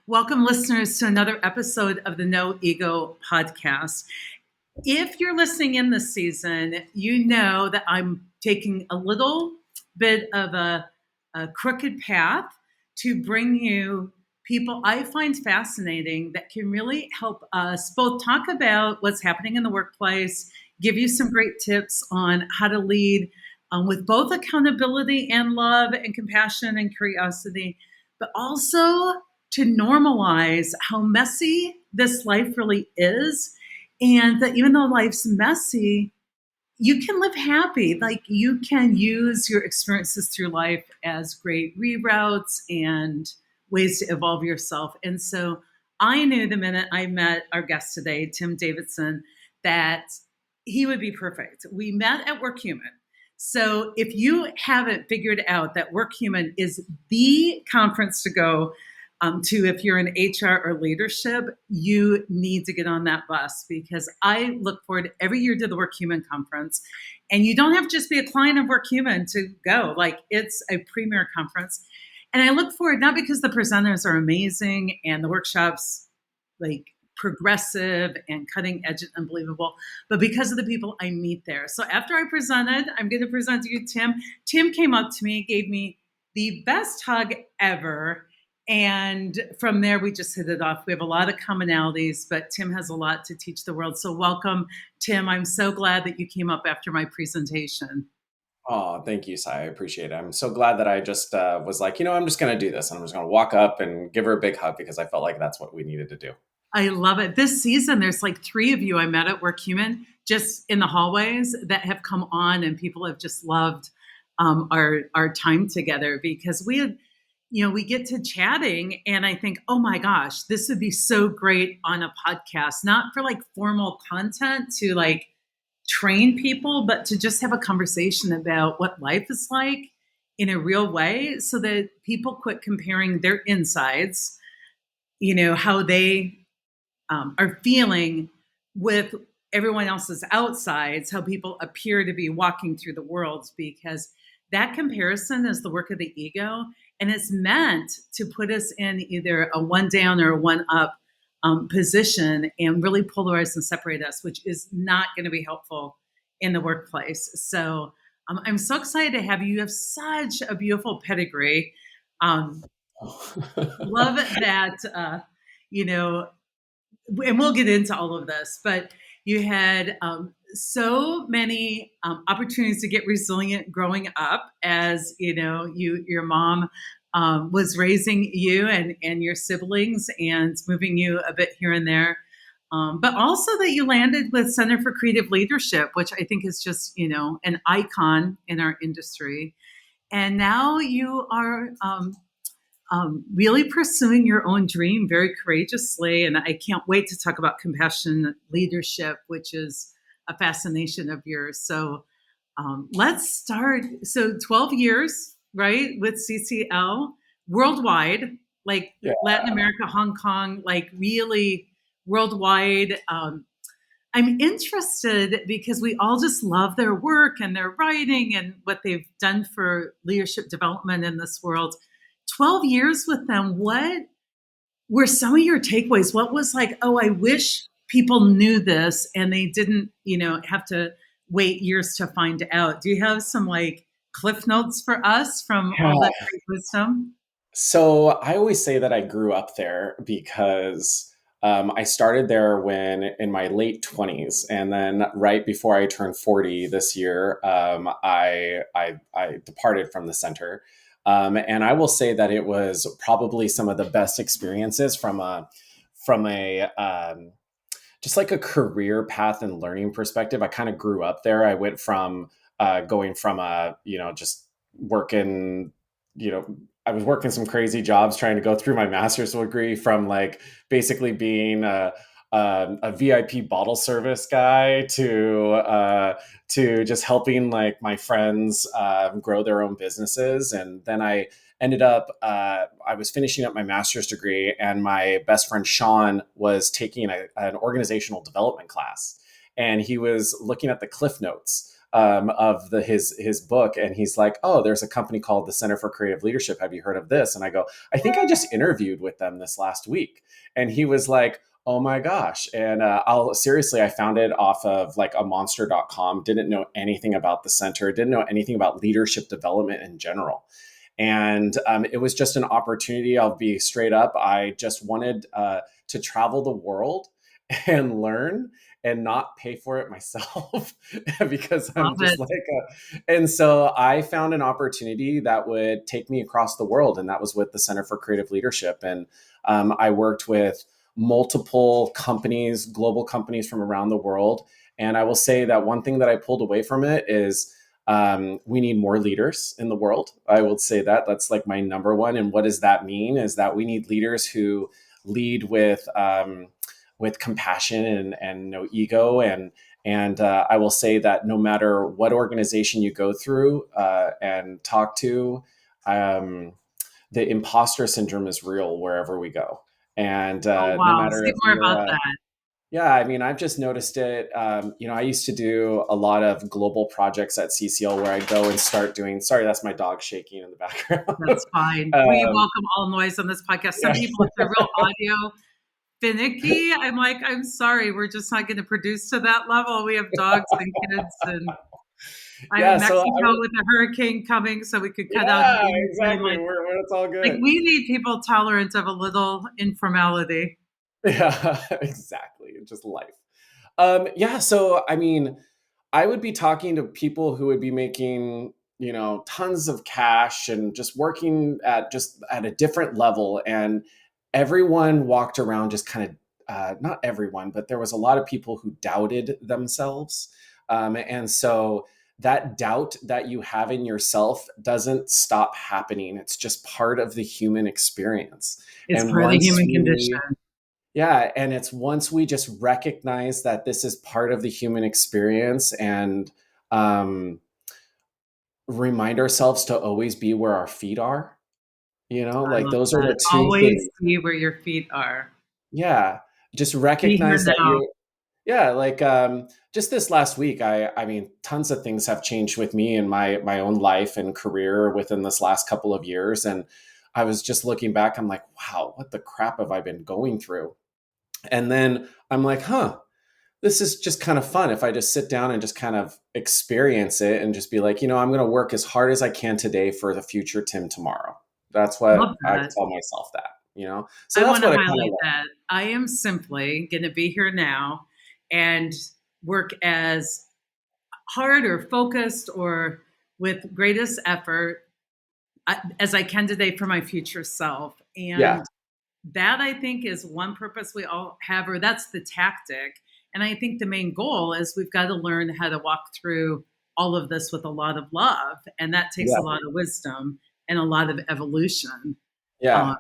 Welcome, listeners, to another episode of the No Ego podcast. If you're listening in this season, you know that I'm taking a little bit of a crooked path to bring you people I find fascinating that can really help us both talk about what's happening in the workplace, give you some great tips on how to lead with both accountability and love and compassion and curiosity, but also to normalize how messy this life really is. And that even though life's messy, you can live happy. Like you can use your experiences through life as great reroutes and ways to evolve yourself. And so I knew the minute I met our guest today, Tim Davisson, that he would be perfect. We met at Workhuman. So if you haven't figured out that Workhuman is the conference to go to, if you're in HR or leadership, you need to get on that bus, because I look forward every year to the Workhuman conference. And you don't have to just be a client of Workhuman to go. Like, it's a premier conference. And I look forward, not because the presenters are amazing and the workshops like progressive and cutting edge and unbelievable, but because of the people I meet there. So after I presented, I'm going to present to you Tim. Tim came up to me, gave me the best hug ever. And from there, we just hit it off. We have a lot of commonalities, but Tim has a lot to teach the world. So welcome, Tim. I'm so glad that you came up after my presentation. Oh, thank you, Sai. I appreciate it. I'm so glad that I just was like, I'm just going to do this. And I'm just going to walk up and give her a big hug because I felt like that's what we needed to do. I love it. This season, there's like 3 of you I met at Workhuman just in the hallways that have come on, and people have just loved our time together, because we had, we get to chatting and I think, oh my gosh, this would be so great on a podcast, not for like formal content to like train people, but to just have a conversation about what life is like in a real way, so that people quit comparing their insides, how they are feeling with everyone else's outsides, how people appear to be walking through the world, because that comparison is the work of the ego. And it's meant to put us in either a one down or a one up position and really polarize and separate us, which is not going to be helpful in the workplace. So I'm so excited to have you. You have such a beautiful pedigree. Love that, and we'll get into all of this, but you had so many opportunities to get resilient growing up, as your mom was raising you and your siblings and moving you a bit here and there, but also that you landed with Center for Creative Leadership, which I think is just an icon in our industry. And now you are really pursuing your own dream very courageously. And I can't wait to talk about compassion leadership, which is a fascination of yours. So let's start. So 12 years, right, with CCL worldwide, like Latin America, Hong Kong, like really worldwide. I'm interested because we all just love their work and their writing and what they've done for leadership development in this world. 12 years with them, what were some of your takeaways? What was like, oh, I wish people knew this and they didn't, have to wait years to find out? Do you have some like cliff notes for us from all that great wisdom? So I always say that I grew up there because I started there when in my late 20s, and then right before I turned 40 this year, I departed from the center. And I will say that it was probably some of the best experiences from a just like a career path and learning perspective. I kind of grew up there. I went from going from just working, I was working some crazy jobs trying to go through my master's degree, from like basically being a VIP bottle service guy to just helping like my friends grow their own businesses. And then I ended up, I was finishing up my master's degree, and my best friend Sean was taking an organizational development class, and he was looking at the cliff notes of his book, and he's like, "Oh, there's a company called the Center for Creative Leadership. Have you heard of this?" And I go, "I think I just interviewed with them this last week." And he was like, "Oh my gosh!" And I found it off of like a monster.com. Didn't know anything about the center. Didn't know anything about leadership development in general. And it was just an opportunity. I'll be straight up. I just wanted to travel the world and learn and not pay for it myself because Love I'm just it. like and so I found an opportunity that would take me across the world, and that was with the Center for Creative Leadership. And I worked with multiple companies, global companies from around the world. And I will say that one thing that I pulled away from it is we need more leaders in the world. I will say that that's like my number one. And what does that mean? Is that we need leaders who lead with compassion and no ego. And I will say that no matter what organization you go through and talk to, um, the imposter syndrome is real wherever we go. And Oh, no wow. matter Say if more you're about that. yeah, I mean, I've just noticed it. I used to do a lot of global projects at CCL where I go and start doing. Sorry, that's my dog shaking in the background. That's fine. We um, welcome all noise on this podcast. Some yeah, people, if they're real audio finicky, I'm like, I'm sorry, we're just not going to produce to that level. We have dogs and kids, and I'm in yeah. So I Mexico would, with a hurricane coming, so we could cut out yeah, anything. exactly. Like, It's all like good. we need people tolerant of a little informality. Yeah, exactly. Just life. Yeah. So I mean, I would be talking to people who would be making, tons of cash and just at a different level. And everyone walked around just kind of, not everyone, but there was a lot of people who doubted themselves. And so that doubt that you have in yourself doesn't stop happening. It's just part of the human experience. It's And part of the once human we condition. yeah, and it's once we just recognize that this is part of the human experience and um, remind ourselves to always be where our feet are, I like love those are that. the two Always things. be where your feet are. Yeah, just Be here recognize that now. yeah, like just this last week, I mean, tons of things have changed with me in my own life and career within this last couple of years, and I was just looking back. I'm like, wow, what the crap have I been going through? And then I'm like, huh, this is just kind of fun if I just sit down and just kind of experience it and just be like, I'm going to work as hard as I can today for the future Tim tomorrow. That's what Love I that. tell myself that. So I that's want to what I kind highlight of that I am simply going to be here now and work as hard or focused or with greatest effort as I can today for my future self. yeah, And that I think is one purpose we all have, or that's the tactic. And I think the main goal is we've got to learn how to walk through all of this with a lot of love. And that takes yeah, a lot of wisdom and a lot of evolution, yeah,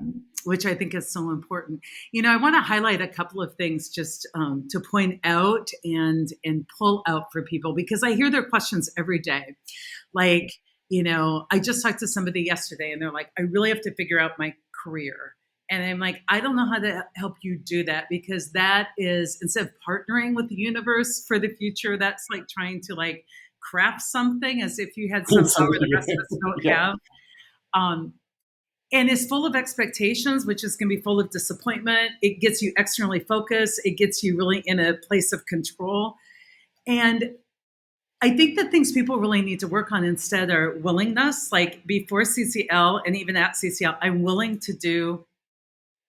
which I think is so important. I want to highlight a couple of things just to point out and pull out for people because I hear their questions every day. Like, I just talked to somebody yesterday and they're like, I really have to figure out my career. And I'm like, I don't know how to help you do that because that is instead of partnering with the universe for the future, that's like trying to like craft something as if you had some power the rest of us don't yeah, have. Um, and is full of expectations, which is going to be full of disappointment. It gets you externally focused. It gets you really in a place of control. And I think the things people really need to work on instead are willingness. Like before CCL and even at CCL, I'm willing to do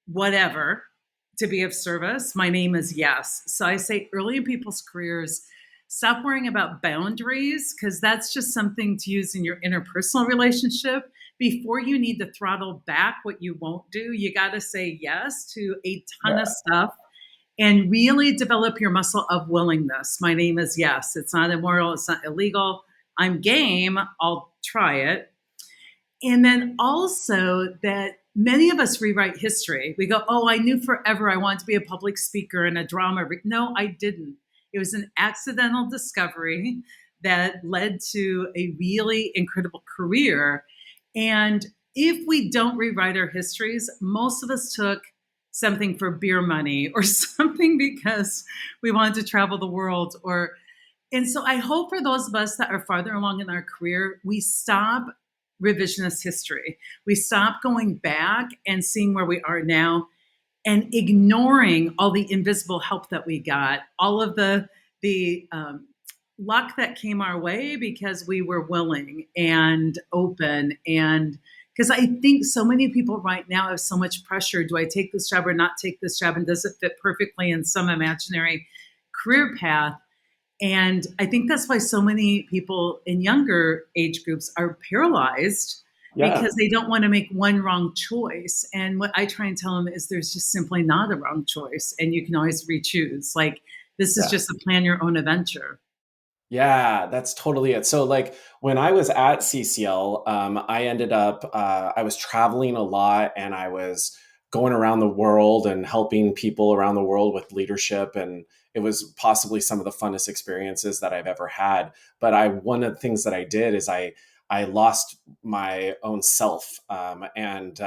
whatever to be of service. My name is yes. So I say early in people's careers, stop worrying about boundaries because that's just something to use in your interpersonal relationship. Before you need to throttle back what you won't do, you got to say yes to a ton of yeah, stuff and really develop your muscle of willingness. My name is yes. It's not immoral. It's not illegal. I'm game. I'll try it. And then also that many of us rewrite history. We go, oh, I knew forever I wanted to be a public speaker and a drama. No, I didn't. It was an accidental discovery that led to a really incredible career. And if we don't rewrite our histories, most of us took something for beer money or something because we wanted to travel the world or And so I hope for those of us that are farther along in our career, we stop revisionist history. We stop going back and seeing where we are now and ignoring all the invisible help that we got, all of the luck that came our way because we were willing and open. And because I think so many people right now have so much pressure. Do I take this job or not take this job? And does it fit perfectly in some imaginary career path? And I think that's why so many people in younger age groups are paralyzed Yeah. because they don't want to make one wrong choice. And what I try and tell them is there's just simply not a wrong choice. And you can always re-choose. Like, this is Yeah. just a plan your own adventure. Yeah, that's totally it. So, like when I was at CCL, I ended up I was traveling a lot, and I was going around the world and helping people around the world with leadership, and it was possibly some of the funnest experiences that I've ever had. But I one of the things that I did is I lost my own self, and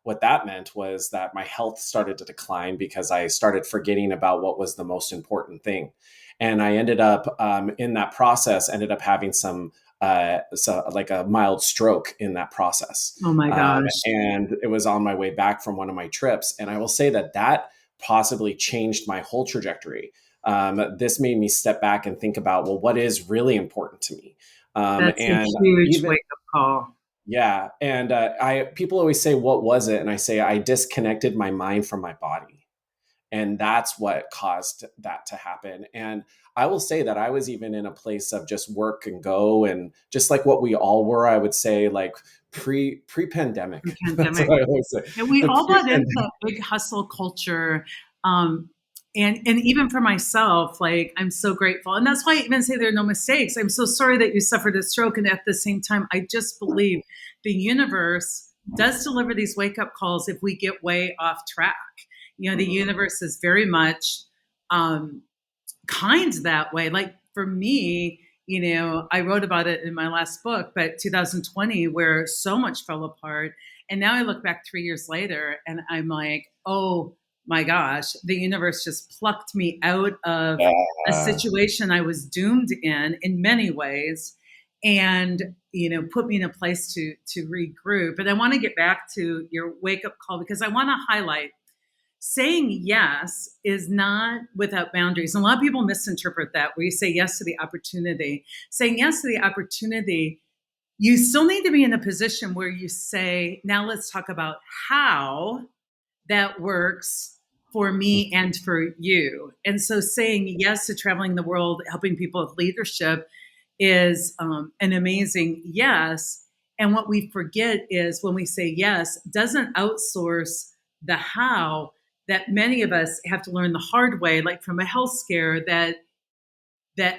what that meant was that my health started to decline because I started forgetting about what was the most important thing. And I ended up in that process ended up having so like a mild stroke in that process, Oh my gosh. and it was on my way back from one of my trips. And I will say that that possibly changed my whole trajectory. This made me step back and think about, well, what is really important to me, That's a and huge even wake up call. yeah, and I people always say, what was it? And I say, I disconnected my mind from my body, and that's what caused that to happen. And I will say that I was even in a place of just work and go, and just like what we all were, I would say, like pre-pandemic. That's Pandemic. what I always say. And we The all bought into pre-pandemic. that big hustle culture. Um, and even for myself, like I'm so grateful. And that's why I even say there are no mistakes. I'm so sorry that you suffered a stroke. And at the same time, I just believe the universe does deliver these wake up calls if we get way off track. You know, the universe is very much um, kind that way. Like for me, you know, I wrote about it in my last book, but 2020, where so much fell apart. And now I look back 3 years later and I'm like, oh my gosh, the universe just plucked me out of a Yeah. situation I was doomed in many ways, and you know, put me in a place to regroup. But I want to get back to your wake up call because I want to highlight saying yes is not without boundaries. And a lot of people misinterpret that where you say yes to the opportunity. Saying yes to the opportunity, you still need to be in a position where you say, now let's talk about how that works for me and for you. And so saying yes to traveling the world, helping people with leadership is an amazing yes. And what we forget is when we say yes, doesn't outsource the how that many of us have to learn the hard way, like from a health scare, that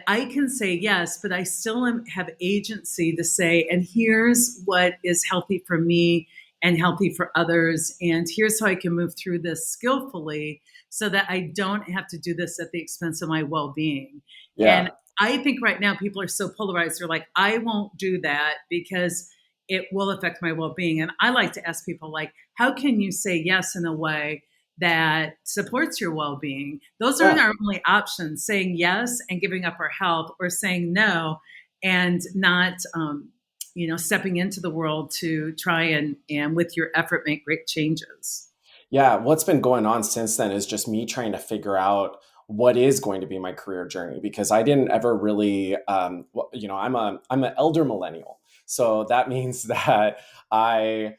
I can say yes, but I still have agency to say, and here's what is healthy for me and healthy for others. And here's how I can move through this skillfully so that I don't have to do this at the expense of my well being. And Yeah. I think right now people are so polarized. They're like, I won't do that because it will affect my well being. And I like to ask people, like, how can you say yes in a way that supports your well-being? Those aren't Yeah. our only options, saying yes and giving up our health, or saying no and not you know, stepping into the world to try and with your effort make great changes. Yeah, what's been going on since then is just me trying to figure out what is going to be my career journey, because I didn't ever really, I'm an elder millennial, so that means that I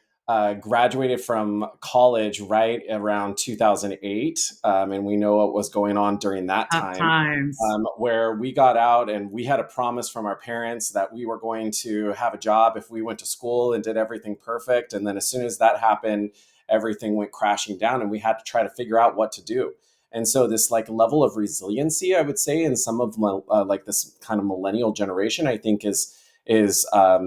graduated from college right around 2008, and we know what was going on during that Tough time. times. Where we got out and we had a promise from our parents that we were going to have a job if we went to school and did everything perfect. And then as soon as that happened, everything went crashing down and we had to try to figure out what to do. And so this like level of resiliency, I would say, in some of my, like this kind of millennial generation, I think is I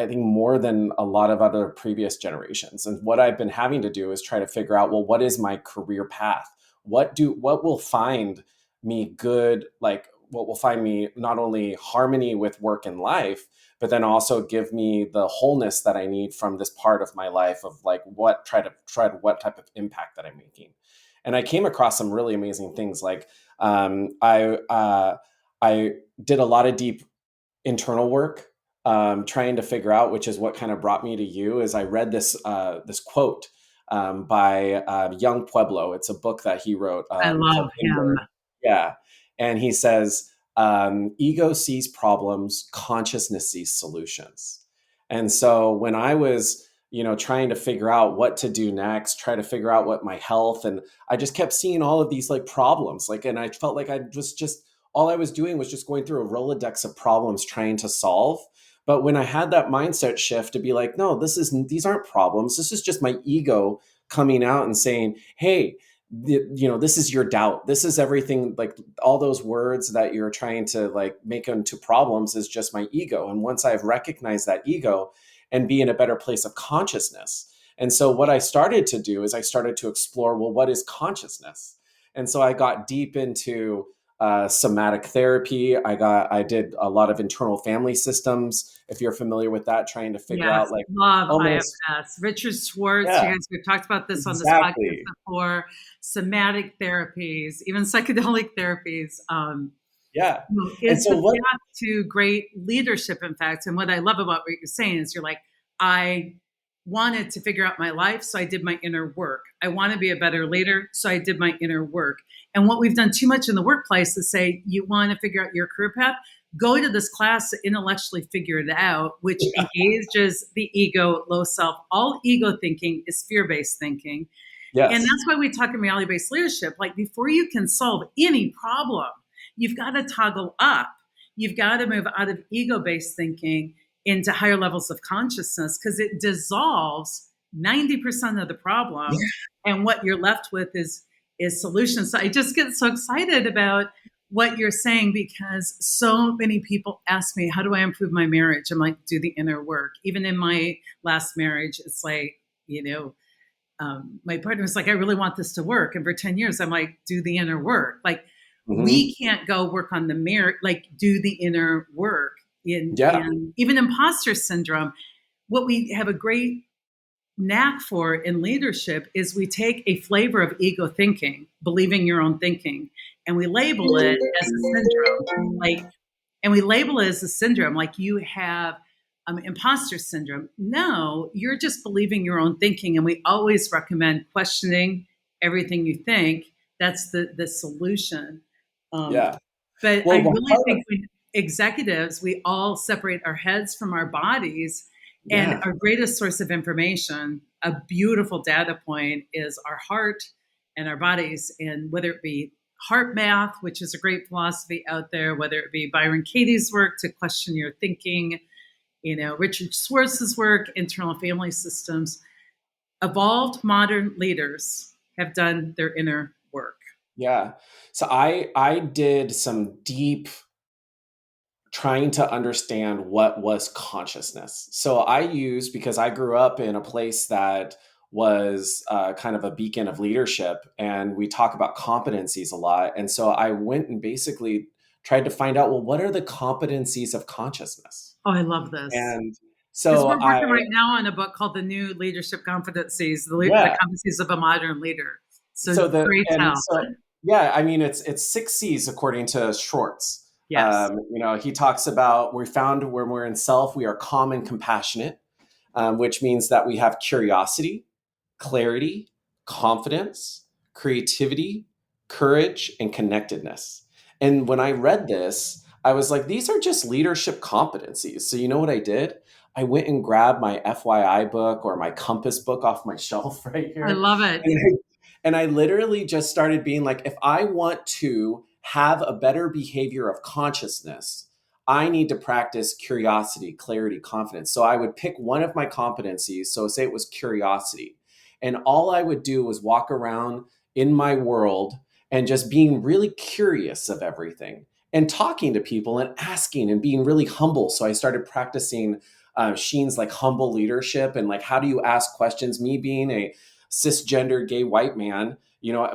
think more than a lot of other previous generations. And what I've been having to do is try to figure out, well, what is my career path? What will find me good, like what will find me not only harmony with work and life, but then also give me the wholeness that I need from this part of my life of like try to what type of impact that I'm making. And I came across some really amazing things. Like I I did a lot of deep internal work, trying to figure out, which is what kind of brought me to you, is I read this quote by Young Pueblo. It's a book that he wrote I called love him. Inward. Yeah. And he says, ego sees problems, consciousness sees solutions. And so when I was, trying to figure out what to do next, try to figure out what my health, and I just kept seeing all of these like problems, like, and I felt like I was just, all I was doing was just going through a Rolodex of problems trying to solve. But when I had that mindset shift to be like, no, these aren't problems. This is just my ego coming out and saying, hey, this is your doubt. This is everything, like all those words that you're trying to like make into problems is just my ego. And once I've recognized that ego and be in a better place of consciousness. And so what I started to do is I started to explore, well, what is consciousness? And so I got deep into somatic therapy. I did a lot of internal family systems. If you're familiar with that, trying to figure Yes, out like love almost, IFS. Richard Schwartz, you yeah, guys, we've talked about this on this podcast exactly. before. Somatic therapies, even psychedelic therapies. Yeah. And It's so the what, path to great leadership, in fact. And what I love about what you're saying is you're like, I wanted to figure out my life, so I did my inner work. I want to be a better leader, so I did my inner work. And what we've done too much in the workplace is say, you want to figure out your career path, go to this class to intellectually figure it out, which engages the ego, low self. All ego thinking is fear based thinking. And yes. that's why we talk in reality based leadership. Like before you can solve any problem, you've got to toggle up. You've got to move out of ego based thinking into higher levels of consciousness because it dissolves 90% of the problem. And what you're left with is solutions. So I just get so excited about what you're saying because so many people ask me, how do I improve my marriage? I'm like, do the inner work. Even in my last marriage, it's like, my partner was like, I really want this to work. And for 10 years, I'm like, do the inner work. Like, Hmm. we can't go work on the merit, like, do the inner work. Yeah. In even imposter syndrome, what we have a great knack for in leadership is we take a flavor of ego thinking, believing your own thinking, and we label it as a syndrome. Like, and we label it as a syndrome, like you have imposter syndrome. No, you're just believing your own thinking, and we always recommend questioning everything you think. That's the solution. Um, Yeah. but I Well, one really part of, think we executives, we all separate our heads from our bodies, and yeah. our greatest source of information, a beautiful data point, is our heart and our bodies, and whether it be heart math, which is a great philosophy out there, whether it be Byron Katie's work to question your thinking, Richard Schwartz's work, internal family systems. Evolved modern leaders have done their inner work. Yeah. So I did some deep trying to understand what was consciousness. So I used, because I grew up in a place that was kind of a beacon of leadership, and we talk about competencies a lot. And so I went and basically tried to find out, well, what are the competencies of consciousness? Oh, I love this. And Because so we're working right now on a book called The New Leadership Competencies, the yeah, competencies of a modern leader. So so the great and tell. so yeah, I mean it's six C's according to Schwartz. Yes. He talks about, we found when we're in self, we are calm and compassionate, which means that we have curiosity, clarity, confidence, creativity, courage, and connectedness. And when I read this, I was like, these are just leadership competencies. So you know what I did? I went and grabbed my FYI book or my Compass book off my shelf right I here. love it. And I literally just started being like, if I want to have a better behavior of consciousness, I need to practice curiosity, clarity, confidence. So I would pick one of my competencies. So say it was curiosity. And all I would do was walk around in my world and just being really curious of everything and talking to people and asking and being really humble. So I started practicing Sheen's like humble leadership and like, how do you ask questions? Me being a cisgender gay white man,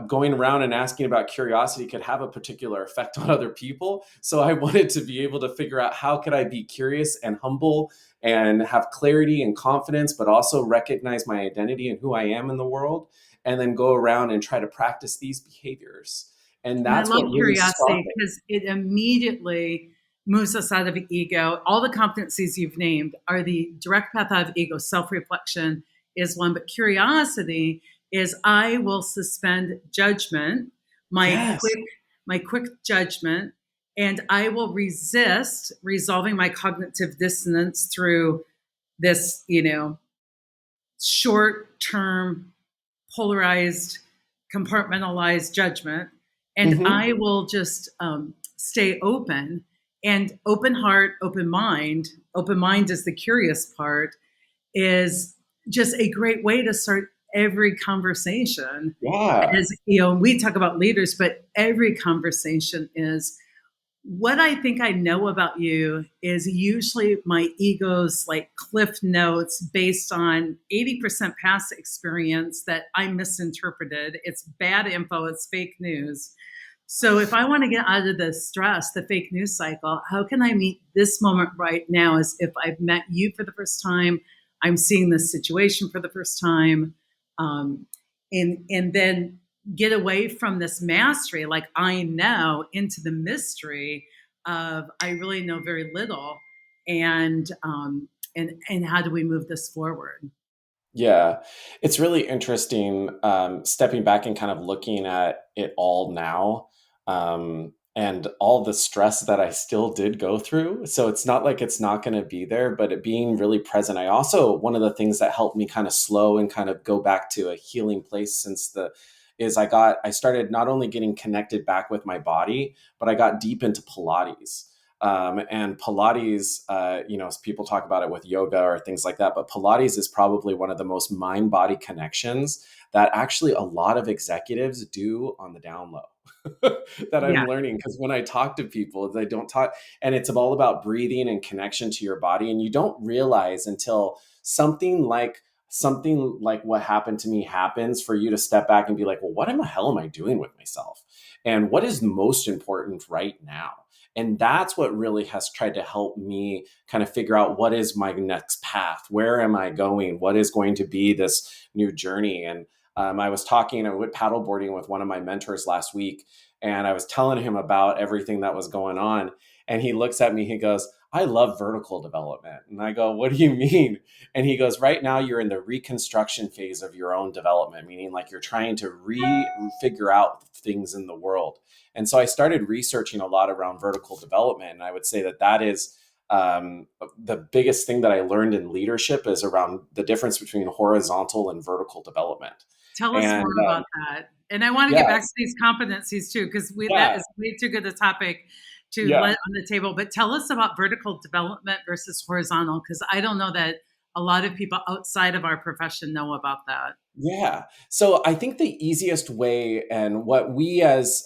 going around and asking about curiosity could have a particular effect on other people. So I wanted to be able to figure out, how could I be curious and humble and have clarity and confidence, but also recognize my identity and who I am in the world, and then go around and try to practice these behaviors. And And I that's love what really struck curiosity me. because it immediately moves us out of ego. All the competencies you've named are the direct path out of ego. Self-reflection is one, but curiosity is I will suspend judgment, my Yes. quick, my quick judgment, and I will resist resolving my cognitive dissonance through this, short-term polarized, compartmentalized judgment. And Hmm. I will just stay open and open heart, open mind. Open mind is the curious part, is just a great way to start every conversation. Yeah. As we talk about leaders, but every conversation is what I think I know about you is usually my ego's like cliff notes based on 80% past experience that I misinterpreted. It's bad info, it's fake news. So if I want to get out of the stress, the fake news cycle, how can I meet this moment right now as if I've met you for the first time? I'm seeing this situation for the first time. Um, and then get away from this mastery, like I know, into the mystery of I really know very little, and how do we move this forward? Yeah, it's really interesting, stepping back and kind of looking at it all now, and all the stress that I still did go through. So it's not like it's not going to be there, but it being really present. I also, one of the things that helped me kind of slow and kind of go back to a healing place since the is I started not only getting connected back with my body, but I got deep into Pilates. And Pilates, people talk about it with yoga or things like that, but Pilates is probably one of the most mind body connections that actually a lot of executives do on the down low. That Yeah, I'm learning, because when I talk to people, they don't talk, and it's all about breathing and connection to your body. And you don't realize until something like what happened to me happens for you to step back and be like, well, what in the hell am I doing with myself? And what is most important right now? And that's what really has tried to help me kind of figure out what is my next path? Where am I going? What is going to be this new journey? And I went paddleboarding with one of my mentors last week, and I was telling him about everything that was going on. And he looks at me, he goes, I love vertical development. And I go, what do you mean? And he goes, right now you're in the reconstruction phase of your own development, meaning like you're trying to figure out things in the world. And so I started researching a lot around vertical development. And I would say that is the biggest thing that I learned in leadership is around the difference between horizontal and vertical development. tell us more And about that. And I want to get back to yes, these competencies too, because that yeah, is way too good a topic to yeah. let on the table. But tell us about vertical development versus horizontal, because I don't know that a lot of people outside of our profession know about that. Yeah. So I think the easiest way, and what we as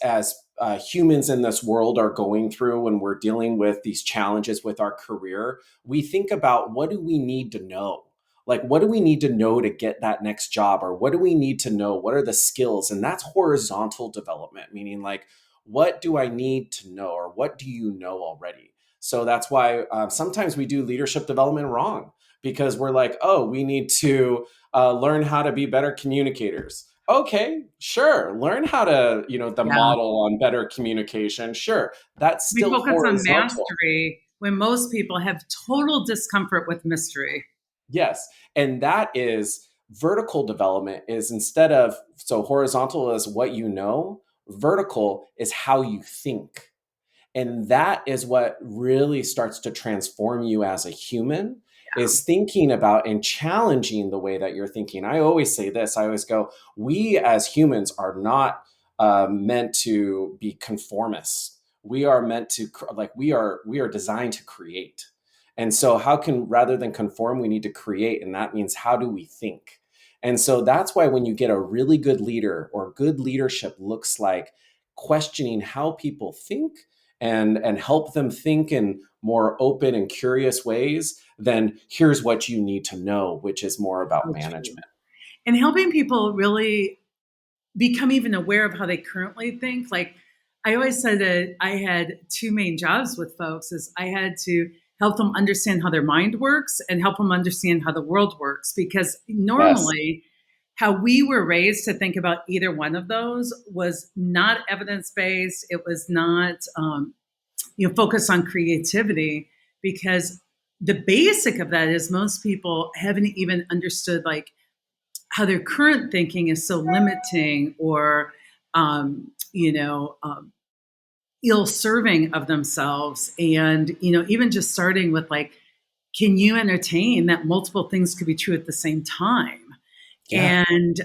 humans in this world are going through when we're dealing with these challenges with our career, we think about what do we need to know? Like, what do we need to know to get that next job? Or what do we need to know? What are the skills? And that's horizontal development, meaning like, what do I need to know? Or what do you know already? So that's why sometimes we do leadership development wrong, because we're like, oh, we need to learn how to be better communicators. Okay, sure. Learn how to, the Yeah. model on better communication. Sure. That's We still focus on horizontal. mastery when most people have total discomfort with mystery. Yes. And that is vertical development is instead of, so horizontal is what you know, vertical is how you think. And that is what really starts to transform you as a human, Yeah. is thinking about and challenging the way that you're thinking. I always say this, I always go, we as humans are not meant to be conformists. We are meant to we are designed to create. And so how can, rather than conform, we need to create, and that means how do we think? And so that's why when you get a really good leader, or good leadership looks like questioning how people think, and help them think in more open and curious ways, then here's what you need to know, which is more about So true. management. And helping people really become even aware of how they currently think. Like I always said that I had two main jobs with folks is I had to help them understand how their mind works and help them understand how the world works. Because Yes. normally how we were raised to think about either one of those was not evidence based. It was not focused on creativity, because the basic of that is most people haven't even understood like how their current thinking is so limiting, or um, you know um, ill-serving of themselves. And even just starting with like, can you entertain that multiple things could be true at the same time? Yeah. And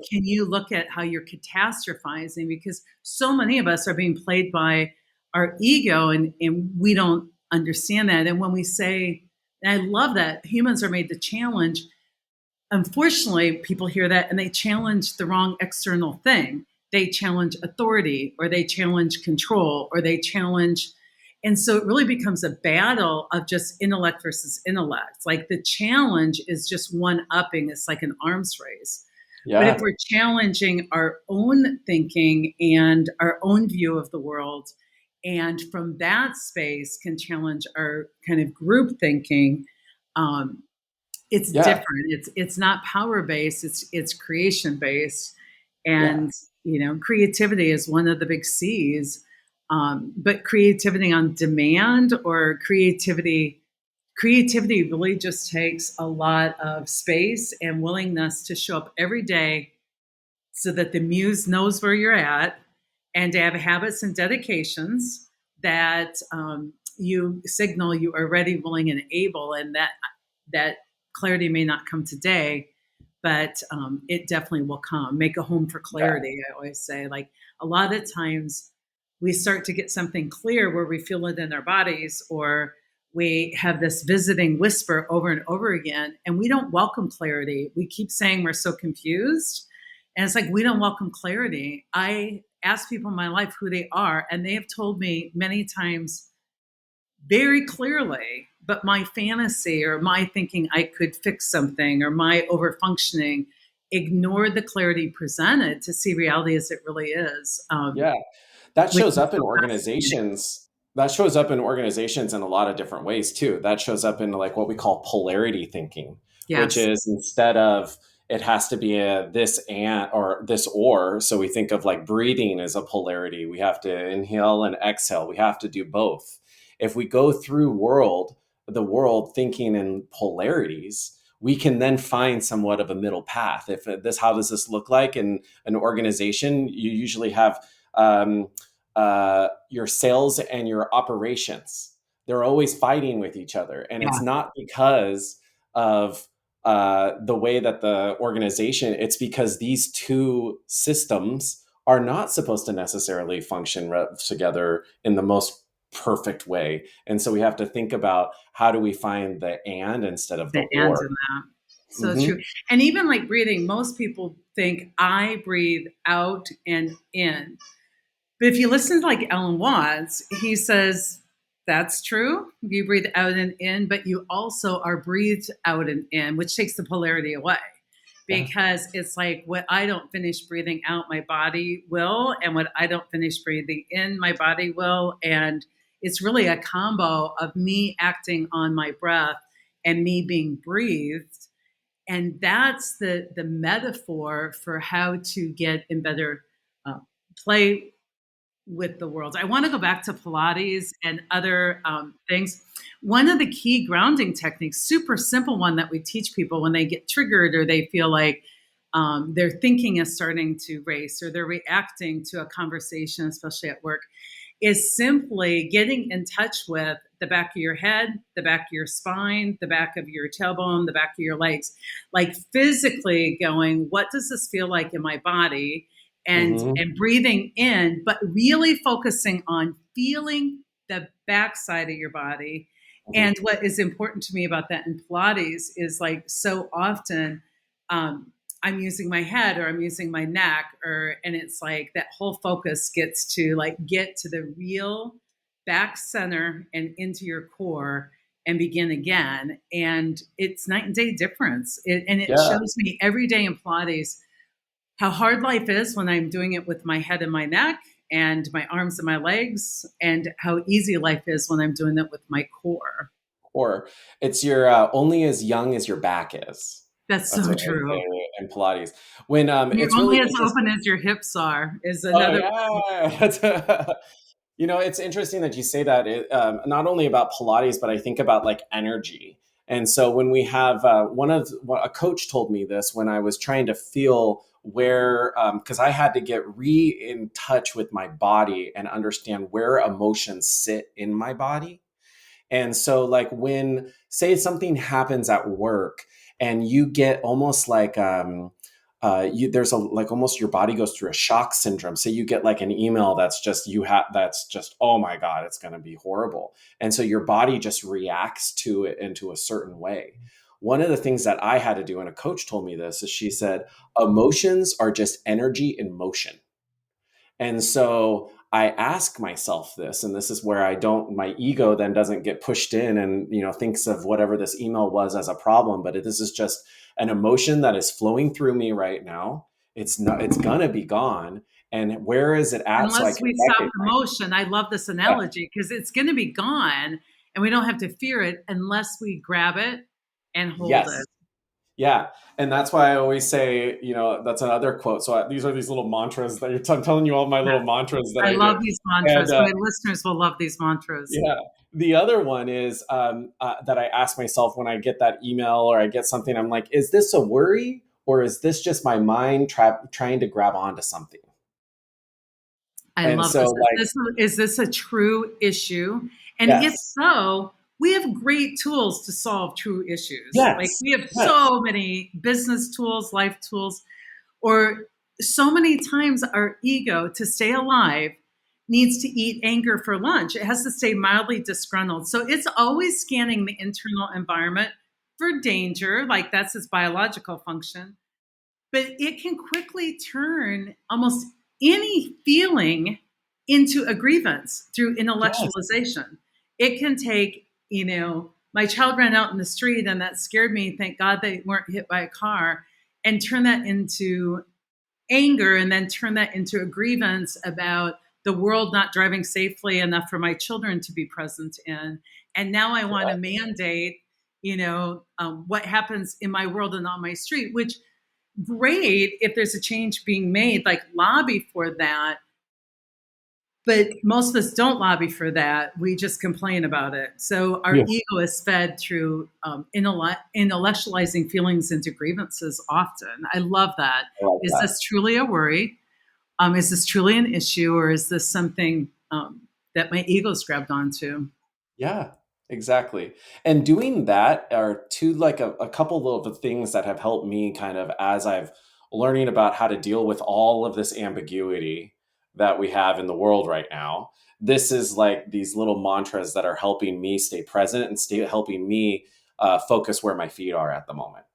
can you look at how you're catastrophizing? Because so many of us are being played by our ego, and we don't understand that. And when we say, and I love that humans are made to challenge, unfortunately, people hear that and they challenge the wrong external thing. They challenge authority, or they challenge control, or they challenge. And so it really becomes a battle of just intellect versus intellect. Like the challenge is just one upping, it's like an arms race. But if Yeah. we're challenging our own thinking and our own view of the world, and from that space can challenge our kind of group thinking, um, it's Yeah. different. It's not power based. It's creation based, Yeah. and creativity is one of the big C's. But creativity on demand, or creativity really just takes a lot of space and willingness to show up every day, so that the muse knows where you're at, and to have habits and dedications that you signal you are ready, willing, and able, and that clarity may not come today, but it definitely will come. Make a home for Yeah. clarity. I always say, like, a lot of times we start to get something clear where we feel it in our bodies, or we have this visiting whisper over and over again, and we don't welcome clarity. We keep saying we're so confused. And it's like, we don't welcome clarity. I ask people in my life who they are, and they have told me many times very clearly, but my fantasy or my thinking I could fix something, or my overfunctioning, ignored the clarity presented to see reality as it really is, Yeah. That which shows is up in so fascinating. organizations. That shows up in organizations in a lot of different ways too. That shows up in like what we call polarity thinking, which Yes, is instead of it has to be a this and or this or. So we think of like breathing as a polarity. We have to inhale and exhale. We have to do both. If we go through the world thinking in polarities, we can then find somewhat of a middle path. If this, how does this look like in an organization? You usually have um, your sales and your operations. They're always fighting with each other. And it's yeah, not because of the way that the organization, it's because these two systems are not supposed to necessarily function together in the most perfect way. And so we have to think about how do we find the and instead of the the and or. in that. So Hmm. true. And even like breathing, most people think I breathe out and in. But if you listen to like Alan Watts, he says that's true. You breathe out and in, but you also are breathed out and in, which takes the polarity away. Yeah. Because it's like, what I don't finish breathing out, my body will, and what I don't finish breathing in, my body will. And it's really a combo of me acting on my breath and me being breathed. And that's the metaphor for how to get in better play with the world. I want to go back to Pilates and other things. One of the key grounding techniques, super simple one that we teach people when they get triggered, or they feel like their thinking is starting to race, or they're reacting to a conversation, especially at work, is simply getting in touch with the back of your head, the back of your spine, the back of your tailbone, the back of your legs, like physically going, what does this feel like in my body? Hmm. And breathing in, but really focusing on feeling the backside of your body. Hmm. And what is important to me about that in Pilates is like, so often I'm using my head, or I'm using my neck, and it's like that whole focus gets to like get to the real back center and into your core and begin again. And it's night and day difference. And it Yeah. shows me every day in Pilates how hard life is when I'm doing it with my head and my neck and my arms and my legs, and how easy life is when I'm doing it with my core. Or it's your only as young as your back is. That's That's so what I true. say in Pilates. When You're it's only really as open interesting. as your hips are is Oh another. yeah, it's interesting that you say that. Not only about Pilates, but I think about like energy. And so when we have a coach told me this when I was trying to feel where, because I had to get in touch with my body and understand where emotions sit in my body. And so, like, when, say, something happens at work and you get almost like, there's a, like, almost your body goes through a shock syndrome. So you get like an email that's just, oh my God, it's going to be horrible. And so your body just reacts to it into a certain way. One of the things that I had to do, and a coach told me this, is she said, emotions are just energy in motion. And so I ask myself this, and this is where my ego then doesn't get pushed in and, thinks of whatever this email was as a problem, but this is just an emotion that is flowing through me right now. It's going to be gone. And where is it at? So I Unless can we stop the recognize. motion, I love this Yeah. analogy because it's going to be gone and we don't have to fear it unless we grab it and hold Yes. it. Yeah. And that's why I always say, that's another quote. So these are these little mantras I'm telling you all my little mantras that I I do. love these And mantras. My listeners will love these mantras. yeah. The other one is that I ask myself when I get that email or I get something, I'm like, is this a worry or is this just my mind trying to grab onto something? I And love so, this. like, Is this a true issue? And if yes, so, we have great tools to solve true issues. Like yes, we have yes, so many business tools, life tools, or so many times our ego to stay alive needs to eat anger for lunch. It has to stay mildly disgruntled. So it's always scanning the internal environment for danger, like that's its biological function. But it can quickly turn almost any feeling into a grievance through yes, intellectualization. It can take, my child ran out in the street and that scared me. Thank God they weren't hit by a car, and turn that into anger and then turn that into a grievance about the world not driving safely enough for my children to be present in. And now I want to mandate, what happens in my world and on my street, which great if there's a change being made, like lobby for that. But most of us don't lobby for that. We just complain about it. So our yeah, ego is fed through intellectualizing feelings into grievances often. I love that. I like Is that. this truly a worry? Is this truly an issue, or is this something that my ego's grabbed onto? Yeah, exactly. And doing that are two, like, a couple of the things that have helped me kind of as I've learning about how to deal with all of this ambiguity that we have in the world right now. This is like these little mantras that are helping me stay present and stay helping me focus where my feet are at the moment.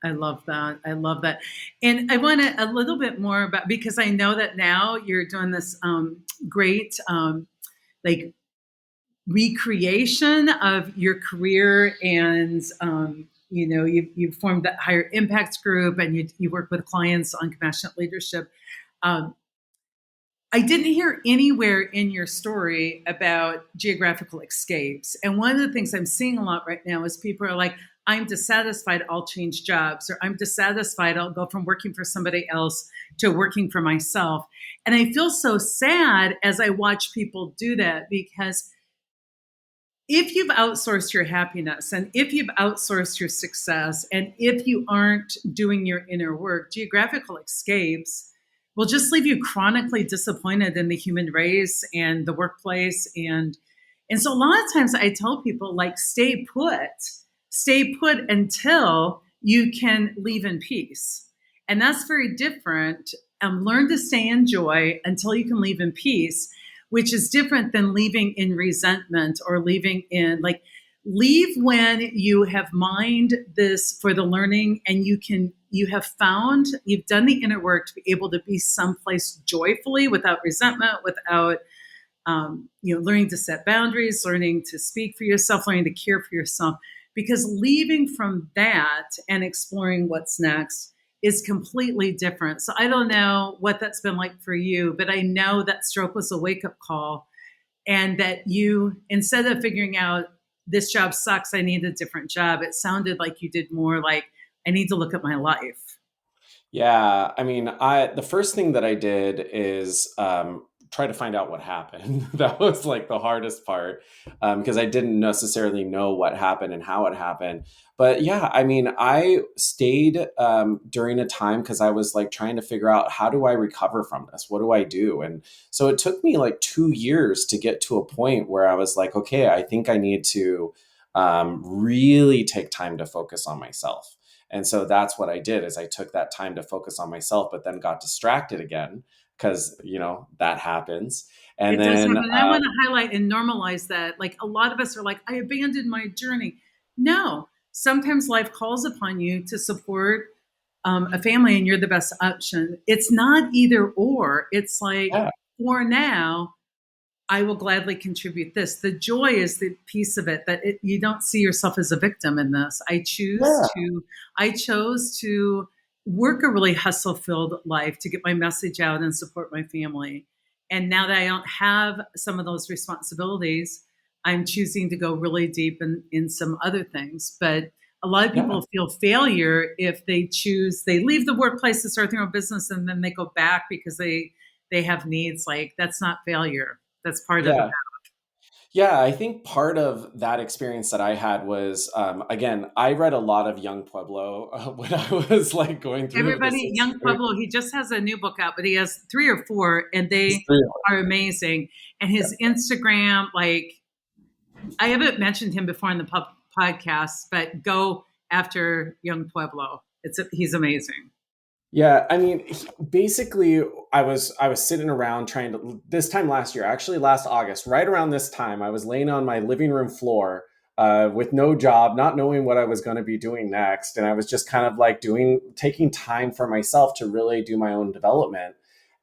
I love that. I love that. And I want to a little bit more about because I know that now you're doing this great like recreation of your career and you've formed that higher impact group and you work with clients on compassionate leadership. um, I didn't hear anywhere in your story about geographical escapes. And one of the things I'm seeing a lot right now is people are like, I'm dissatisfied, I'll change jobs, or I'm dissatisfied, I'll go from working for somebody else to working for myself. And I feel so sad as I watch people do that because if you've outsourced your happiness and if you've outsourced your success and if you aren't doing your inner work, geographical escapes will just leave you chronically disappointed in the human race and the workplace. And so a lot of times I tell people like stay put until you can leave in peace. And that's very different. Learn to stay in joy until you can leave in peace, which is different than leaving in resentment or leaving in like leave when you have mined this for the learning and you've done the inner work to be able to be someplace joyfully without resentment, without learning to set boundaries, learning to speak for yourself, learning to care for yourself. Because leaving from that and exploring what's next is completely different. So I don't know what that's been like for you, but I know that stroke was a wake up call and that you, instead of figuring out this job sucks, I need a different job, it sounded like you did more like, I need to look at my life. Yeah, I mean, I the first thing that I did is try to find out what happened. That was like the hardest part because I didn't necessarily know what happened and how it happened. But yeah, I mean, I stayed during a time because I was like trying to figure out how do I recover from this? What do I do? And so it took me like 2 years to get to a point where I was like, okay, I think I need to really take time to focus on myself. And so that's what I did is I took that time to focus on myself, but then got distracted again because, that happens. And It does then, happen. And I want to highlight and normalize that. Like a lot of us are like, I abandoned my journey. No, sometimes life calls upon you to support a family and you're the best option. It's not either or. It's like, yeah, for now, I will gladly contribute this. The joy is the piece of it that you don't see yourself as a victim in this. yeah, I chose to work a really hustle filled life to get my message out and support my family. And now that I don't have some of those responsibilities, I'm choosing to go really deep in some other things. But a lot of yeah. people feel failure if they leave the workplace to start their own business and then they go back because they have needs. Like that's not failure. That's part of the. Yeah. Yeah, I think part of that experience that I had was, again, I read a lot of Young Pueblo when I was like going through this Everybody, Young experience. Pueblo, he just has a new book out, but he has 3 or 4, and It's they real. are amazing. And Yeah. his Instagram, like I haven't mentioned him before in the podcast, but go after Young Pueblo. He's amazing. Yeah, I mean, basically, I was sitting around trying to. This time last year, actually, last August, right around this time, I was laying on my living room floor with no job, not knowing what I was going to be doing next, and I was just kind of like taking time for myself to really do my own development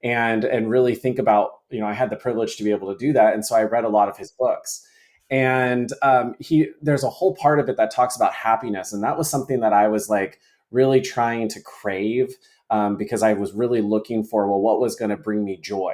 and really think about. I had the privilege to be able to do that, and so I read a lot of his books. And there's a whole part of it that talks about happiness, and that was something that I was like really trying to crave because I was really looking for, well, what was going to bring me joy.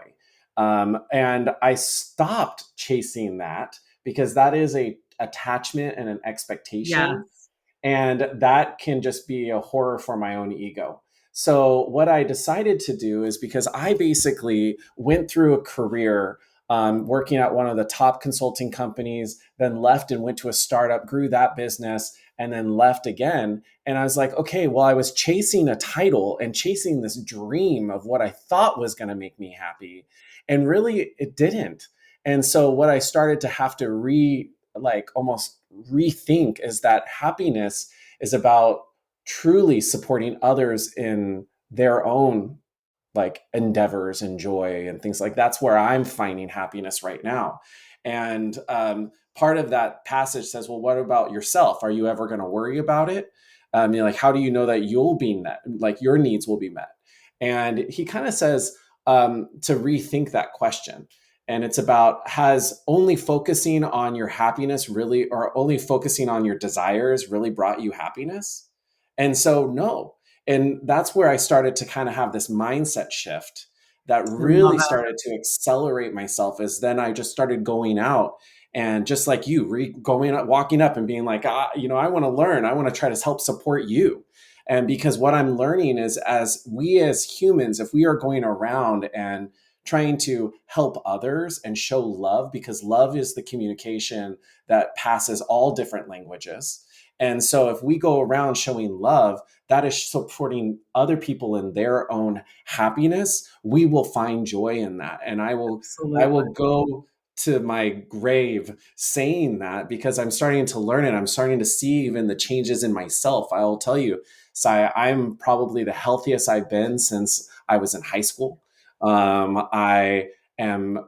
And I stopped chasing that because that is a attachment and an expectation, Yes. and that can just be a horror for my own ego. So what I decided to do is because I basically went through a career working at one of the top consulting companies, then left and went to a startup, grew that business, and then left again. And I was like, okay, well, I was chasing a title and chasing this dream of what I thought was going to make me happy. And really, it didn't. And so, what I started to have to almost rethink is that happiness is about truly supporting others in their own like endeavors and joy and things like that's where I'm finding happiness right now. And part of that passage says, well, what about yourself? Are you ever going to worry about it? Like, how do you know that you'll be met, like your needs will be met? And he kind of says to rethink that question. And it's about, has only focusing on your happiness really, or only focusing on your desires really brought you happiness? And so, no. And that's where I started to kind of have this mindset shift that I love really it. started to accelerate myself. As then I just started going out and just like you, going up, walking up and being like, I want to learn. I want to try to help support you. And because what I'm learning is, as we as humans, if we are going around and trying to help others and show love, because love is the communication that passes all different languages. And so if we go around showing love, that is supporting other people in their own happiness. We will find joy in that. And I will Absolutely. go to my grave saying that because I'm starting to learn it. I'm starting to see even the changes in myself. I'll tell you, Sai, I'm probably the healthiest I've been since I was in high school. I am,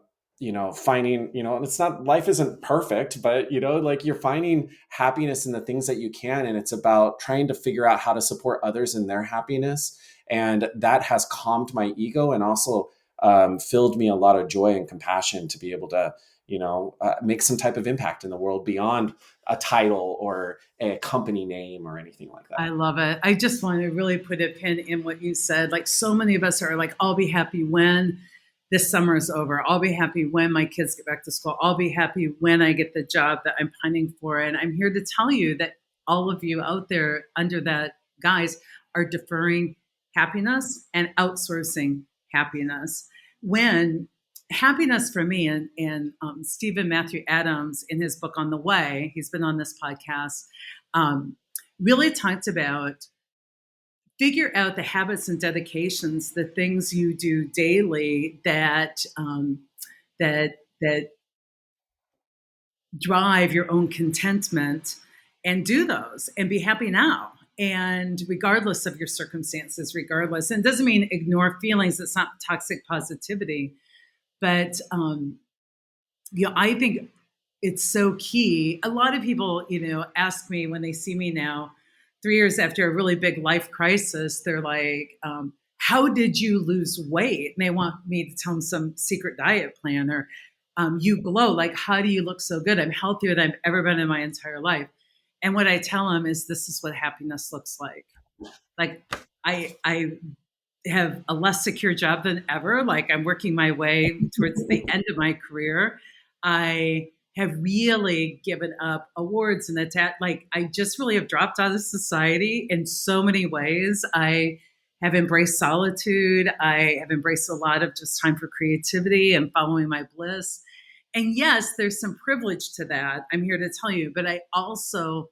finding, and it's not, life isn't perfect, but, like you're finding happiness in the things that you can. And it's about trying to figure out how to support others in their happiness. And that has calmed my ego and also filled me a lot of joy and compassion to be able to, make some type of impact in the world beyond a title or a company name or anything like I that. love it. I just want to really put a pin in what you said. Like so many of us are like, I'll be happy when this summer is over. I'll be happy when my kids get back to school. I'll be happy when I get the job that I'm pining for. And I'm here to tell you that all of you out there under that guys are deferring happiness and outsourcing happiness. When happiness for me, and Stephen Matthew Adams in his book On the Way, he's been on this podcast, really talked about figure out the habits and dedications, the things you do daily that drive your own contentment, and do those and be happy now. And regardless of your circumstances, regardless, and it doesn't mean ignore feelings. It's not toxic positivity, but I think it's so key. A lot of people, ask me when they see me now, 3 years after a really big life crisis, they're like, how did you lose weight? And they want me to tell them some secret diet plan, or you glow. Like, how do you look so good? I'm healthier than I've ever been in my entire life. And what I tell them is, this is what happiness looks like. Like, I have a less secure job than ever. Like, I'm working my way towards the end of my career. I have really given up awards and like, I just really have dropped out of society in so many ways. I have embraced solitude. I have embraced a lot of just time for creativity and following my bliss. And yes, there's some privilege to that, I'm here to tell you, but I also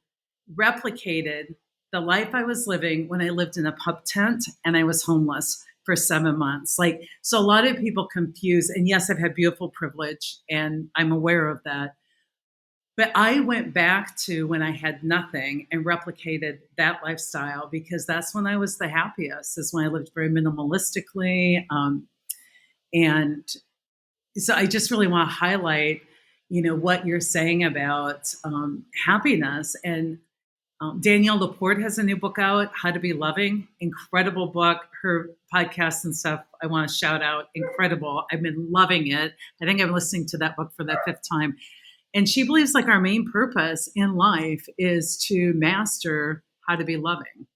replicated the life I was living when I lived in a pup tent and I was homeless for 7 months. Like, so a lot of people confuse, and yes, I've had beautiful privilege and I'm aware of that. But I went back to when I had nothing and replicated that lifestyle, because that's when I was the happiest, is when I lived very minimalistically. And so I just really want to highlight, what you're saying about happiness. And Danielle Laporte has a new book out, How to Be Loving. Incredible book. Her podcast and stuff, I want to shout out. Incredible. I've been loving it. I think I'm listening to that book for the 5th time. And she believes like our main purpose in life is to master how to be loving,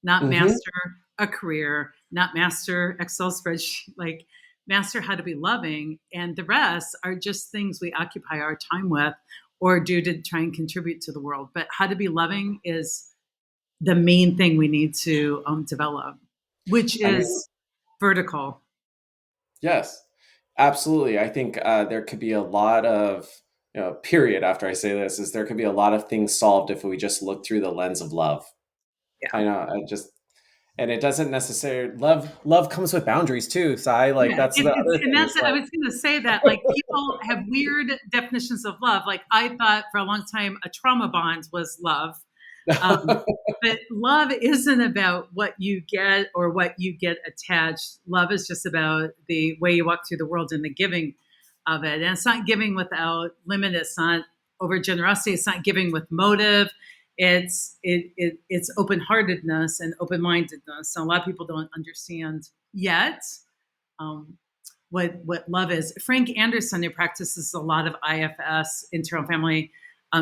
not master a career, not master Excel spreadsheet, like master how to be loving. And the rest are just things we occupy our time with or do to try and contribute to the world. But how to be loving is the main thing we need to develop, which is vertical. Yes, absolutely. I think there could be a lot of, period after I say this, is there could be a lot of things solved if we just look through the lens of love. Yeah. I know. And it doesn't necessarily, love comes with boundaries too. So that's the other thing. And that's, I was going to say that, like, people have weird definitions of love. Like, I thought for a long time a trauma bond was love. But love isn't about what you get or what you get attached. Love is just about the way you walk through the world and the giving of it. And it's not giving without limit. It's not over generosity. It's not giving with motive. It's open-heartedness and open-mindedness. And a lot of people don't understand yet what love is. Frank Anderson, who practices a lot of IFS, internal family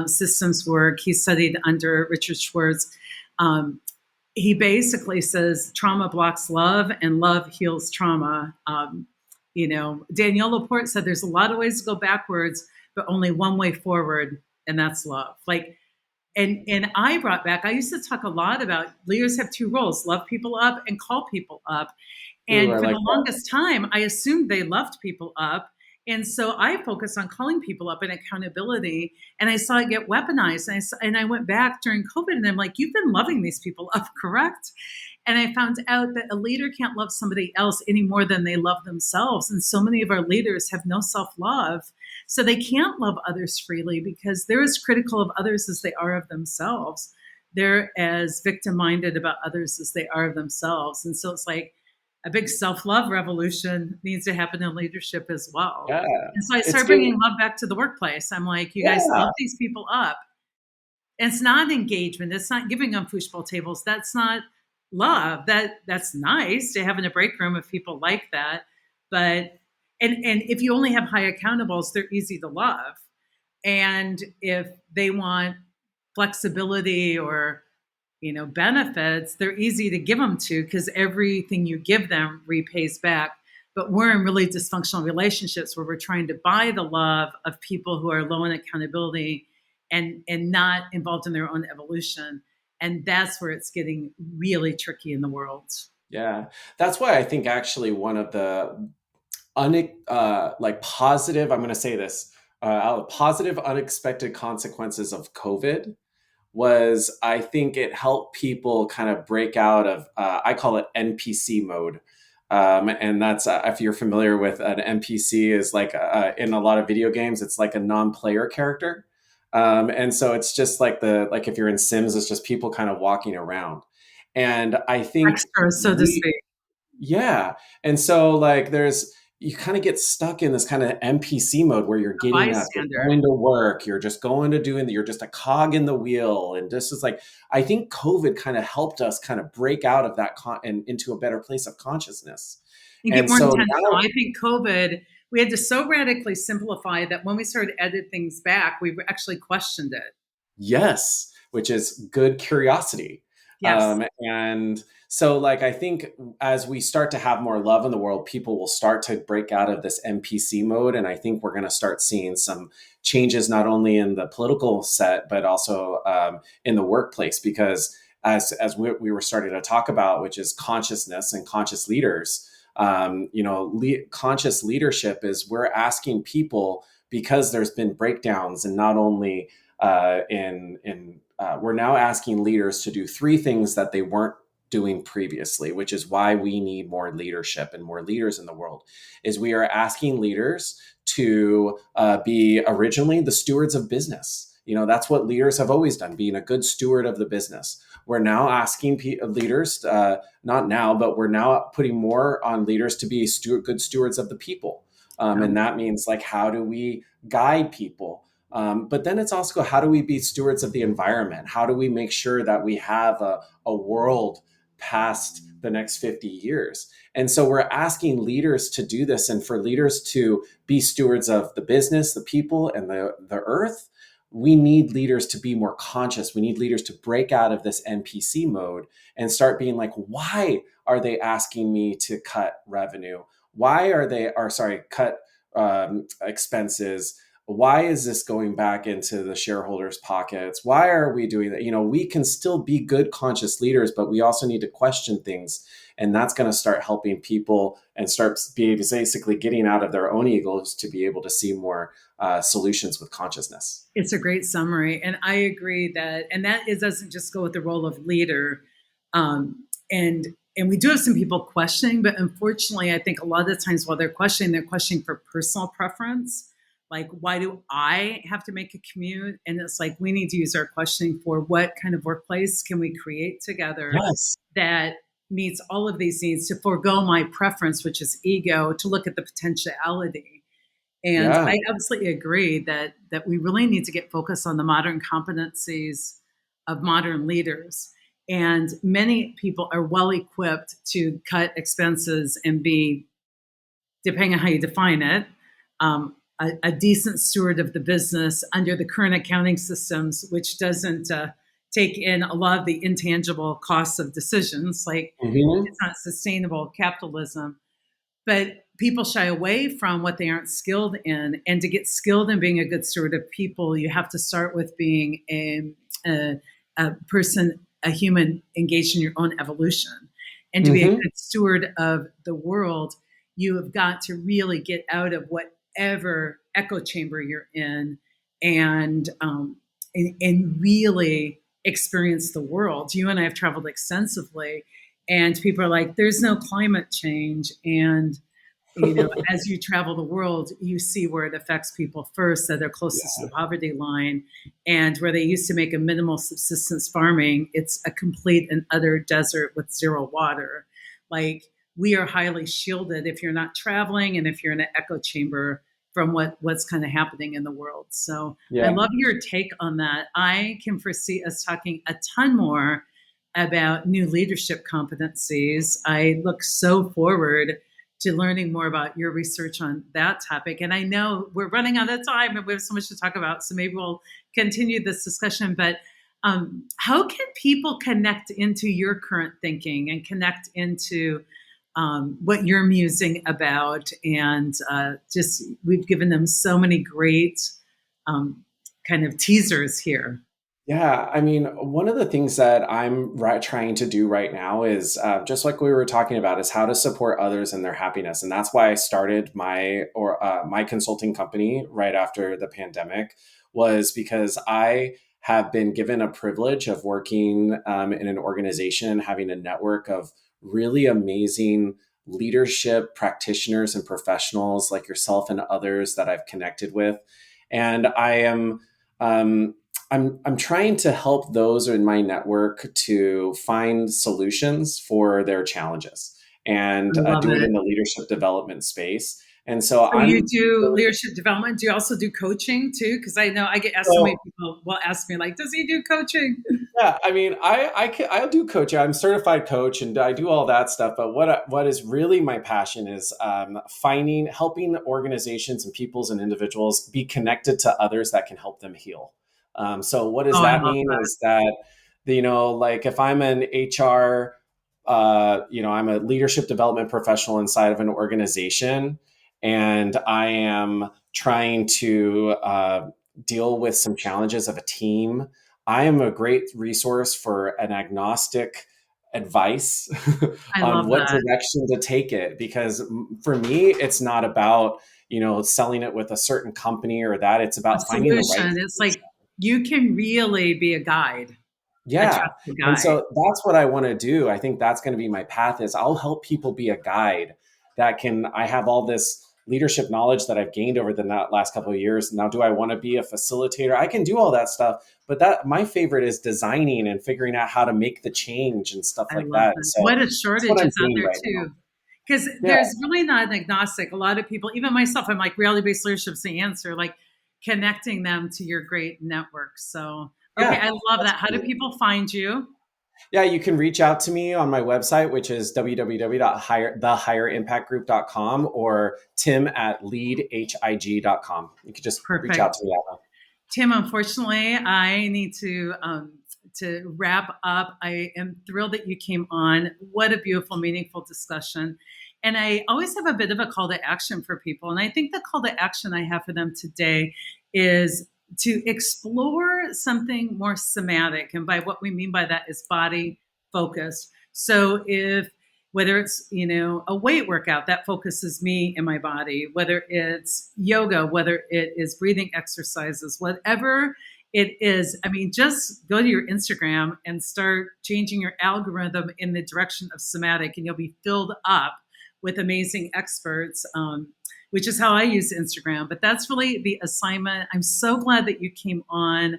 systems work, he studied under Richard Schwartz. He basically says trauma blocks love and love heals trauma. Danielle Laporte said there's a lot of ways to go backwards, but only one way forward, and that's love. Like, and I brought back, I used to talk a lot about leaders have 2 roles, love people up and call people up. And for the longest time, I assumed they loved people up. And so I focused on calling people up and accountability. And I saw it get weaponized. And I went back during COVID and I'm like, you've been loving these people up, correct? And I found out that a leader can't love somebody else any more than they love themselves. And so many of our leaders have no self-love. So they can't love others freely because they're as critical of others as they are of themselves. They're as victim-minded about others as they are of themselves. And so it's like a big self-love revolution needs to happen in leadership as well. Yeah. And so I started bringing love back to the workplace. I'm like, you guys love these people up. And it's not engagement. It's not giving them foosball tables. That's not love. That's nice to have in a break room if people like that. But and if you only have high accountables, they're easy to love. And if they want flexibility or benefits, they're easy to give them to because everything you give them repays back. But we're in really dysfunctional relationships where we're trying to buy the love of people who are low in accountability and not involved in their own evolution. And that's where it's getting really tricky in the world. Yeah. That's why I think actually one of the like positive, I'm going to say this, positive unexpected consequences of COVID was I think it helped people kind of break out of, I call it NPC mode. And that's, if you're familiar with an NPC is like in a lot of video games, it's like a non-player character. And so it's just like like if you're in Sims, it's just people kind of walking around. And I think Extra, so to we, speak, yeah. And so like you kind of get stuck in this kind of NPC mode where you're a getting up, you're bystander. going to work, you're just going to doing, you're just a cog in the wheel. And this is like, I think COVID kind of helped us kind of break out of that and into a better place of consciousness. And get And more so intentional. now, I think COVID, we had to so radically simplify that when we started to edit things back, we actually questioned it. yes, which is good curiosity. Yes. And so, like, I think as we start to have more love in the world, people will start to break out of this NPC mode. And I think we're going to start seeing some changes, not only in the political set, but also in the workplace. Because as we were starting to talk about, which is consciousness and conscious leaders, conscious leadership is we're asking people because there's been breakdowns and not only we're now asking leaders to do three things that they weren't doing previously, which is why we need more leadership and more leaders in the world. Is we are asking leaders to be originally the stewards of business. That's what leaders have always done, being a good steward of the business. We're now asking leaders, not now, but we're now putting more on leaders to be good stewards of the people. And that means like, how do we guide people? But then it's also how do we be stewards of the environment? How do we make sure that we have a world past the next 50 years? And so we're asking leaders to do this, and for leaders to be stewards of the business, the people, and the earth. We need leaders to be more conscious. We need leaders to break out of this NPC mode and start being like, why are they asking me to cut revenue? Why are they, or sorry, cut expenses? Why is this going back into the shareholders' pockets? Why are we doing that? We can still be good conscious leaders, but we also need to question things. And that's going to start helping people and start basically getting out of their own egos to be able to see more solutions with consciousness. It's a great summary. And I agree that it doesn't just go with the role of leader. And we do have some people questioning, but unfortunately, I think a lot of the times while they're questioning for personal preference. Like, why do I have to make a commute? And it's like, we need to use our questioning for what kind of workplace can we create together Yes. that meets all of these needs, to forego my preference, which is ego, to look at the potentiality. And Yeah. I absolutely agree that we really need to get focused on the modern competencies of modern leaders. And many people are well equipped to cut expenses and be, depending on how you define it, a decent steward of the business under the current accounting systems, which doesn't take in a lot of the intangible costs of decisions. Like, Mm-hmm. it's not sustainable capitalism. But people shy away from what they aren't skilled in. And to get skilled in being a good steward of people, you have to start with being a person, a human engaged in your own evolution. And to be a Mm-hmm. good steward of the world, you have got to really get out of whatever echo chamber you're in, and really experience the world. You and I have traveled extensively, and people are like, there's no climate change. And as you travel the world, you see where it affects people first, that they're closest to the poverty line. And where they used to make a minimal subsistence farming, it's a complete and utter desert with zero water. Like, we are highly shielded if you're not traveling and if you're in an echo chamber from what's kind of happening in the world. So I Yeah. love your take on that. I can foresee us talking a ton more about new leadership competencies. I look so forward to learning more about your research on that topic. And I know we're running out of time and we have so much to talk about, so maybe we'll continue this discussion. But how can people connect into your current thinking and connect into what you're musing about? And we've given them so many great kind of teasers here. Yeah, I mean, one of the things that trying to do right now is just like we were talking about, is how to support others in their happiness, and that's why I started my consulting company right after the pandemic, was because I have been given a privilege of working in an organization, having a network of really amazing leadership practitioners and professionals like yourself and others that I've connected with, and I am. Um, I'm trying to help those in my network to find solutions for their challenges and I love do it it. in the leadership development space. And so So you I'm do really, leadership development. Do you also do coaching too? Because I know I get asked, so many so people will ask me like, does he do coaching? yeah, I mean, I do coaching. I'm a certified coach, and I do all that stuff. But what is really my passion is helping organizations and peoples and individuals be connected to others that can help them heal. So what does Oh, I that love mean? that. Is that, like if I'm an HR, I'm a leadership development professional inside of an organization, and I am trying to deal with some challenges of a team. I am a great resource for an agnostic advice I on love what that. direction to take it, because for me it's not about selling it with a certain company or that. It's A about finding the right solution. It's solution. like you can really be a guide, a Yeah. trusted And guide. so that's what I want to do. I think that's going to be my path, is I'll help people be a guide I have all this leadership knowledge that I've gained over the last couple of years. Now, do I want to be a facilitator? I can do all that stuff, but that my favorite is designing and figuring out how to make the change and stuff I like love that. And that. so What a that's what shortage I'm is out doing there right now. too. Because Yeah. there's really not an agnostic. A lot of people, even myself, I'm like reality-based leadership's the answer, like connecting them to your great network. So, okay, Yeah. I love That's that. How do great. people find you? Yeah, you can reach out to me on my website, which is www.thehigherimpactgroup.com, or tim@leadhig.com. You can just reach out Perfect. to me that way. Tim, unfortunately, I need to wrap up. I am thrilled that you came on. What a beautiful, meaningful discussion. And I always have a bit of a call to action for people. And I think the call to action I have for them today is to explore something more somatic. And by what we mean by that is body focused. So if whether it's a weight workout that focuses me and my body, whether it's yoga, whether it is breathing exercises, whatever it is, I mean, just go to your Instagram and start changing your algorithm in the direction of somatic, and you'll be filled up with amazing experts, which is how I use Instagram. But that's really the assignment. I'm so glad that you came on.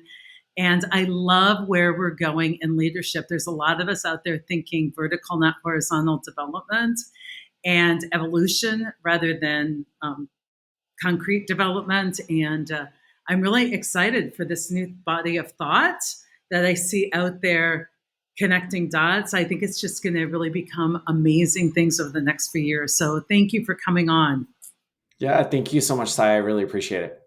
And I love where we're going in leadership. There's a lot of us out there thinking vertical, not horizontal development and evolution rather than concrete development. And I'm really excited for this new body of thought that I see out there connecting dots. I think it's just going to really become amazing things over the next few years. So thank you for coming on. Yeah, thank you so much, Sai. I really appreciate it.